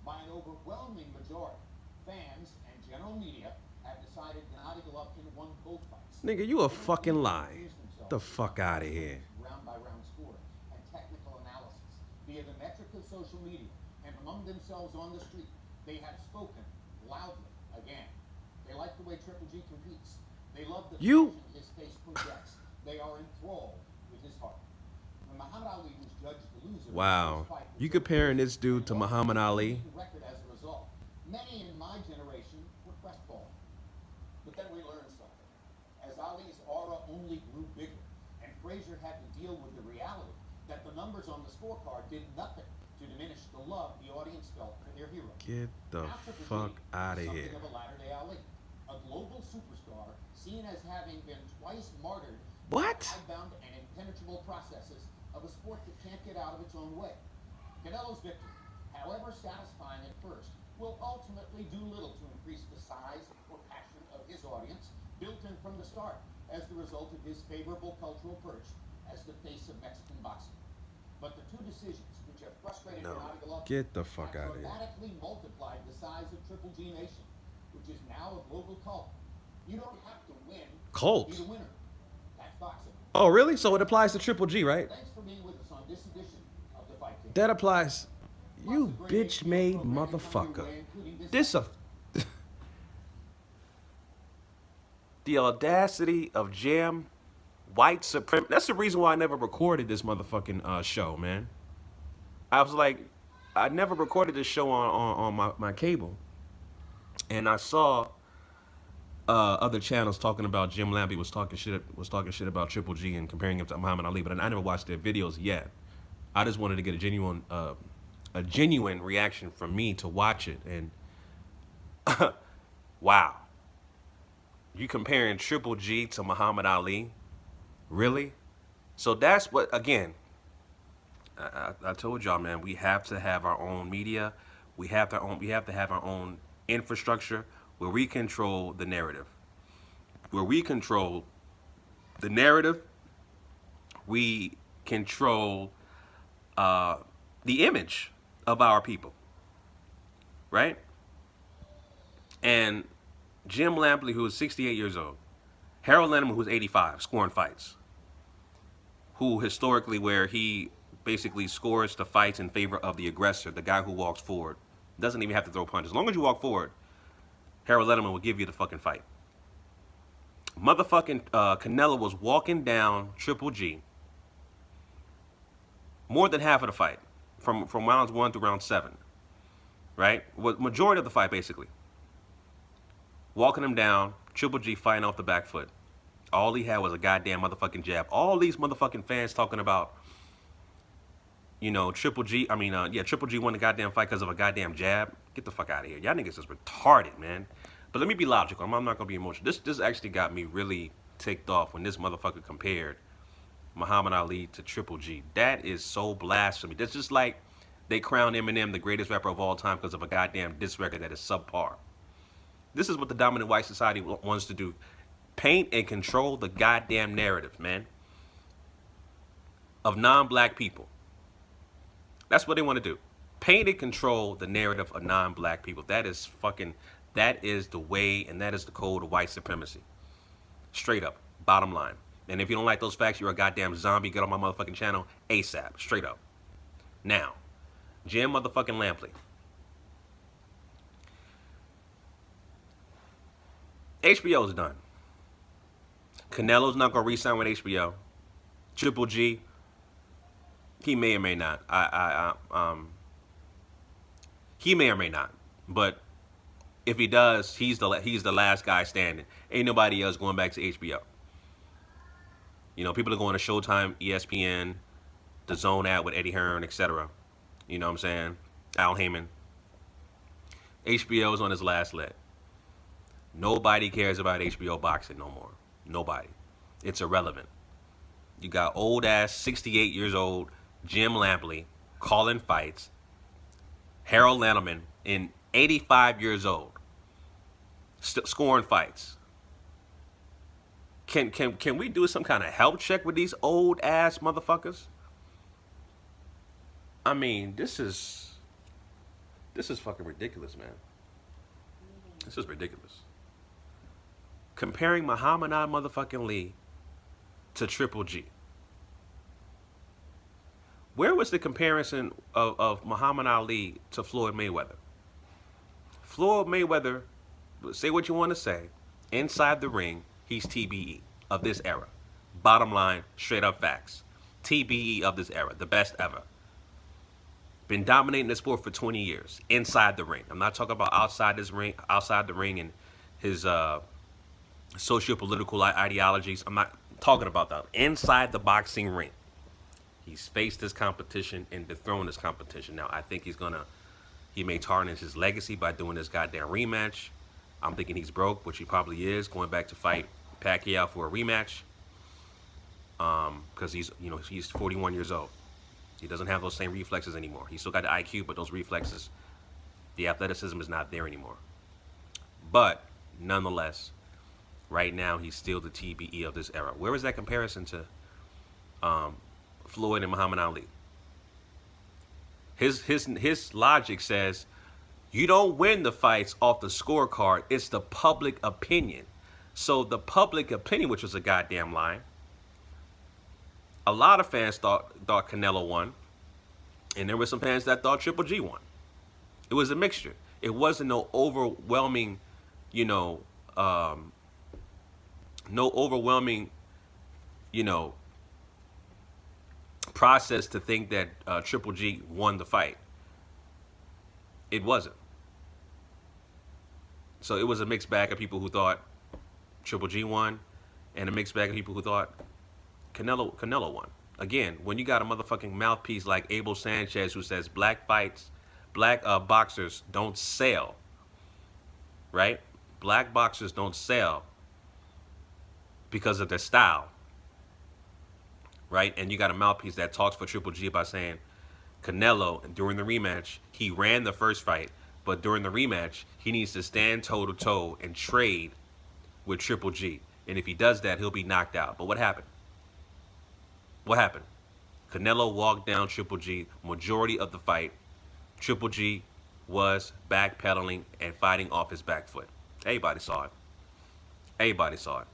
by an overwhelming majority. Fans and general media have decided Gennady Golovkin won both fights. Nigga, you a fucking lie. Get the fuck out of here. Round-by-round scoring and technical analysis via the metric of social media and among themselves on the street. They have spoken loudly again. They like the way Triple G competes. They love the passion his face projects. They are enthralled with his heart. When Muhammad Ali was judged the loser, wow, you comparing this dude to Muhammad Ali? Record as a result. Many in my generation were crestfallen. But then we learned something. As Ali's aura only grew bigger, and Frazier had to deal with the reality that the numbers on the scorecard did nothing to diminish the love the audience felt for their hero. Get the fuck out of here. Of a latter-day Ali, a global superstar seen as having been twice martyred by hidebound and impenetrable processes of a sport that can't get out of its own way. Canelo's victory, however satisfying at first, will ultimately do little to increase the size or passion of his audience, built in from the start as the result of his favorable cultural perch as the face of Mexican boxing. But the two decisions which have frustrated Gennady Golovkin get the fuck out of here. dramatically multiplied the size of Triple G Nation, which is now a global cult. You don't have to win to be the winner. That's boxing. Oh, really? So it applies to Triple G, right? Thanks for being with us on this edition of the Fight King. That applies. You bitch-made motherfucker. This a... The audacity of Jim, white supremacy. That's the reason why I never recorded this motherfucking show, man. I was like, I never recorded this show on my cable. And I saw other channels talking about Jim Lampley was talking shit about Triple G and comparing him to Muhammad Ali, but I never watched their videos yet. I just wanted to get a genuine reaction from me to watch it. And wow, you comparing Triple G to Muhammad Ali, really? So that's what, again, I told y'all, man, we have to have our own media. We have to have our own infrastructure where we control the narrative. Where we control the narrative, we control the image of our people, right? And Jim Lampley, who is 68 years old, Harold Lenneman, who's 85, scoring fights, who historically, where he basically scores the fights in favor of the aggressor, the guy who walks forward, doesn't even have to throw punches. As long as you walk forward, Harold Lenneman will give you the fucking fight. Motherfucking Canelo was walking down Triple G more than half of the fight, from rounds 1 to round 7, right? Majority of the fight, basically. Walking him down, Triple G fighting off the back foot. All he had was a goddamn motherfucking jab. All these motherfucking fans talking about, you know, Triple G won the goddamn fight because of a goddamn jab. Get the fuck out of here. Y'all niggas is retarded, man. But let me be logical. I'm not going to be emotional. This actually got me really ticked off when this motherfucker compared Muhammad Ali to Triple G. That is so blasphemy. That's just like they crowned Eminem the greatest rapper of all time because of a goddamn diss record that is subpar. This is what the dominant white society wants to do. Paint and control the goddamn narrative, man, of non-black people. That's what they want to do. Paint and control the narrative of non-black people. That is the way, and that is the code of white supremacy. Straight up, bottom line. And if you don't like those facts, you're a goddamn zombie. Get on my motherfucking channel ASAP, straight up. Now, Jim motherfucking Lampley. HBO's done. Canelo's not gonna re-sign with HBO. Triple G, he may or may not. He may or may not. But if he does, he's the last guy standing. Ain't nobody else going back to HBO. You know, people are going to Showtime, ESPN, the Zone ad with Eddie Hearn, etc. You know what I'm saying? Al Heyman. HBO's on his last leg. Nobody cares about HBO boxing no more. Nobody. It's irrelevant. You got old ass 68 years old Jim Lampley calling fights. Harold Lenneman in 85 years old scoring fights. Can we do some kind of health check with these old ass motherfuckers? I mean, this is This is fucking ridiculous, man. This is ridiculous. Comparing Muhammad Ali motherfucking Lee to Triple G. Where was the comparison of Muhammad Ali to Floyd Mayweather? Floyd Mayweather, say what you want to say, inside the ring, he's TBE of this era. Bottom line, straight up facts. TBE of this era, the best ever. Been dominating the sport for 20 years, inside the ring. I'm not talking about outside the ring and his socio-political ideologies. I'm not talking about that. Inside the boxing ring. He's faced this competition and dethroned this competition. Now, I think he may tarnish his legacy by doing this goddamn rematch. I'm thinking he's broke, which he probably is, going back to fight Pacquiao for a rematch. Because he's 41 years old. He doesn't have those same reflexes anymore. He's still got the IQ, but those reflexes, the athleticism is not there anymore. But nonetheless, right now he's still the TBE of this era. Where is that comparison to Floyd and Muhammad Ali? His logic says you don't win the fights off the scorecard. It's the public opinion. So the public opinion, which was a goddamn lie. A lot of fans thought Canelo won, and there were some fans that thought Triple G won. It was a mixture. It wasn't no overwhelming, process to think that Triple G won the fight. It wasn't. So it was a mixed bag of people who thought Triple G won, and a mixed bag of people who thought Canelo won. Again, when you got a motherfucking mouthpiece like Abel Sanchez who says black boxers don't sell, right? Black boxers don't sell because of their style, right? And you got a mouthpiece that talks for Triple G by saying Canelo, during the rematch, he ran the first fight, but during the rematch, he needs to stand toe-to-toe and trade with Triple G. And if he does that, he'll be knocked out. But what happened? What happened? Canelo walked down Triple G majority of the fight. Triple G was backpedaling and fighting off his back foot. Everybody saw it. Everybody saw it.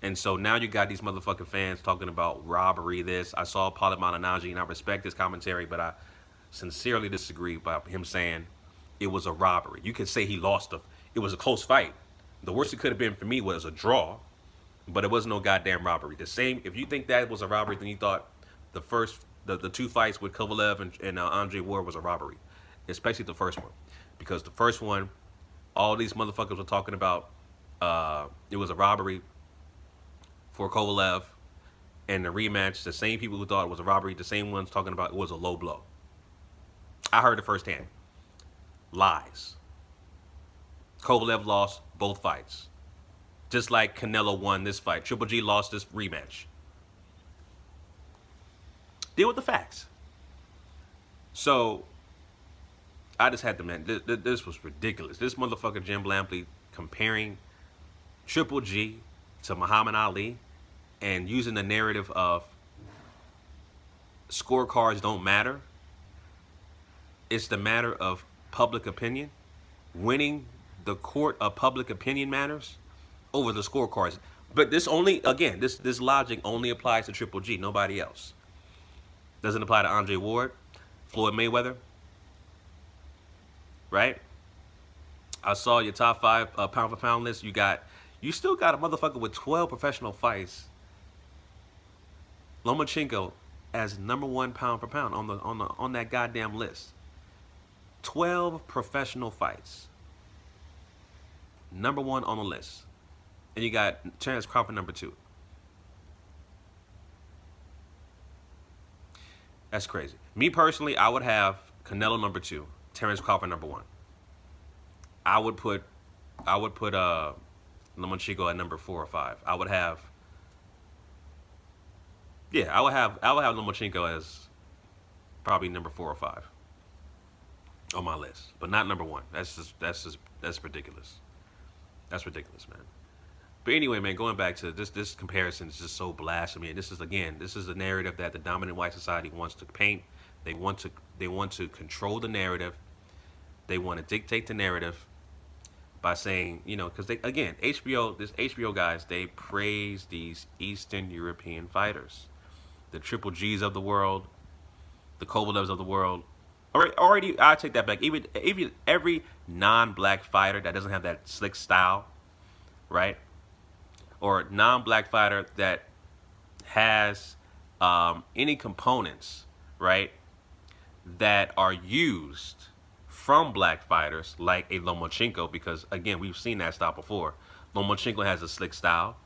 And so now you got these motherfucking fans talking about robbery, this. I saw Paulo Malignaggi, and I respect his commentary, but I sincerely disagree about him saying it was a robbery. You could say he lost it was a close fight. The worst it could have been for me was a draw. But it was no goddamn robbery. The same, if you think that was a robbery, then you thought the two fights with Kovalev and Andre Ward was a robbery. Especially the first one. Because the first one, all these motherfuckers were talking about it was a robbery for Kovalev. And the rematch, the same people who thought it was a robbery, the same ones talking about it was a low blow. I heard it firsthand. Lies. Kovalev lost both fights. Just like Canelo won this fight. Triple G lost this rematch. Deal with the facts. So, I just had to, man, this was ridiculous. This motherfucker Jim Lampley comparing Triple G to Muhammad Ali and using the narrative of scorecards don't matter. It's the matter of public opinion. Winning the court of public opinion matters over the scorecards. But this only, again, this logic only applies to Triple G, nobody else. Doesn't apply to Andre Ward, Floyd Mayweather, right? I saw your top 5 pound for pound list. You still got a motherfucker with 12 professional fights. Lomachenko as #1 pound for pound on that goddamn list. 12 professional fights. #1 on the list. And you got Terence Crawford #2. That's crazy. Me personally, I would have Canelo #2, Terence Crawford #1. I would put Lomachenko at #4 or 5. I would have Lomachenko as probably #4 or 5 on my list, but not #1. That's ridiculous. That's ridiculous, man. But anyway, man, going back to this comparison is just so blasphemy. And this is a narrative that the dominant white society wants to paint. They want to control the narrative They want to dictate the narrative by saying, you know, because they, again, this HBO guys, they praise these Eastern European fighters, the Triple G's of the world, the Kovalevs of the world. Already, I take that back. Even every non-black fighter that doesn't have that slick style, right, or non-black fighter that has any components, right, that are used from black fighters, like a Lomachenko, because again, we've seen that style before. Lomachenko has a slick style,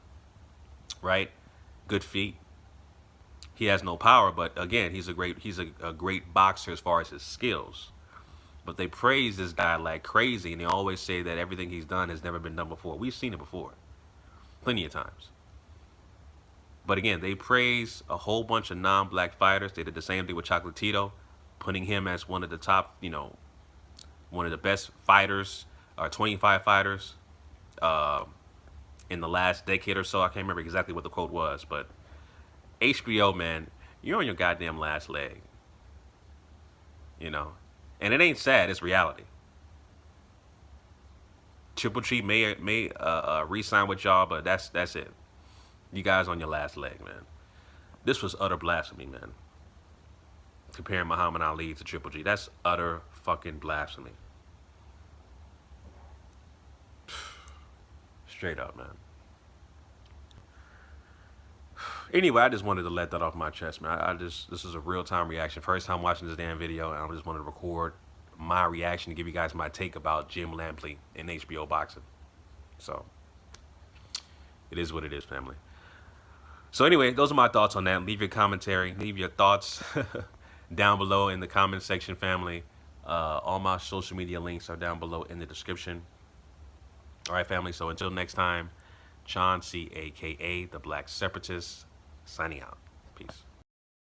right? Good feet. He has no power, but again, he's a great boxer as far as his skills. But they praise this guy like crazy, and they always say that everything he's done has never been done before. We've seen it before, plenty of times. But again, they praise a whole bunch of non-black fighters. They did the same thing with Chocolatito, putting him as one of the top, you know, one of the best fighters, 25 fighters in the last decade or so. I can't remember exactly what the quote was, but HBO, man, you're on your goddamn last leg, you know, and it ain't sad, it's reality. Triple G may re-sign with y'all, but that's it. You guys on your last leg, man. This was utter blasphemy, man. Comparing Muhammad Ali to Triple G, that's utter fucking blasphemy. Straight up, man. Anyway, I just wanted to let that off my chest, man. This is a real-time reaction. First time watching this damn video, and I just wanted to record my reaction to give you guys my take about Jim Lampley in HBO boxing. So, it is what it is, family. So anyway, those are my thoughts on that. Leave your commentary, leave your thoughts down below in the comment section, family. All my social media links are down below in the description. All right, family, so until next time, Chauncey, a.k.a. the Black Separatist, signing out. Peace.